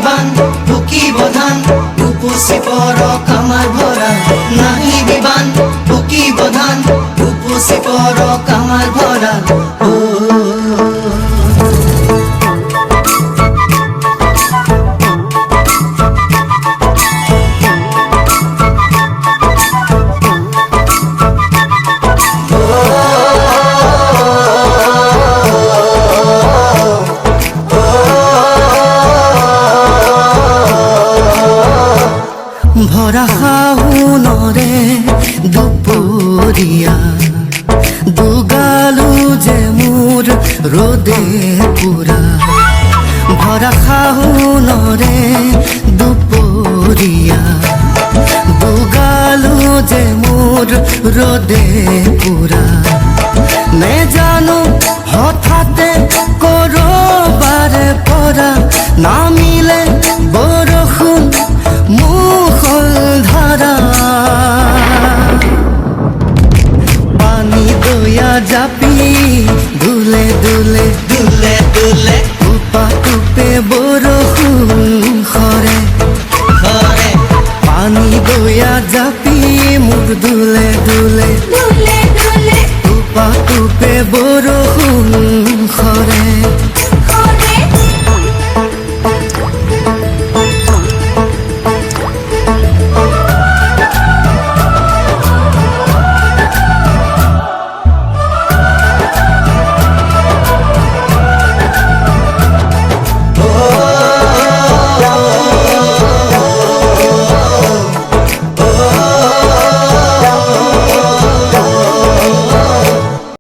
বিবান বুকি বধান উপসি পর কামার ভরা নাহি বিবান বুকি বধান উপসি পর কামার ভরা ও ভরা শাওনৰে দুপৰীয়া দুগালো যে মোৰ ৰ'দে পুৰা ভৰা শাওনৰে দুপৰীয়া দুগালো যে মোৰ ৰ'দে পুৰা নেজানো হঠাতে ক'ৰবাৰে পৰা নামিলে বৰষুণ মুষলধাৰা পানী দয়া জাপি দুলে দুলে দুলে দুলে টুপা টুপে বৰষুণ সৰে সৰে পানী দয়া জাপি মোৰ দুলে দুলে দুলে দুলে টুপা টুপে বৰষুণ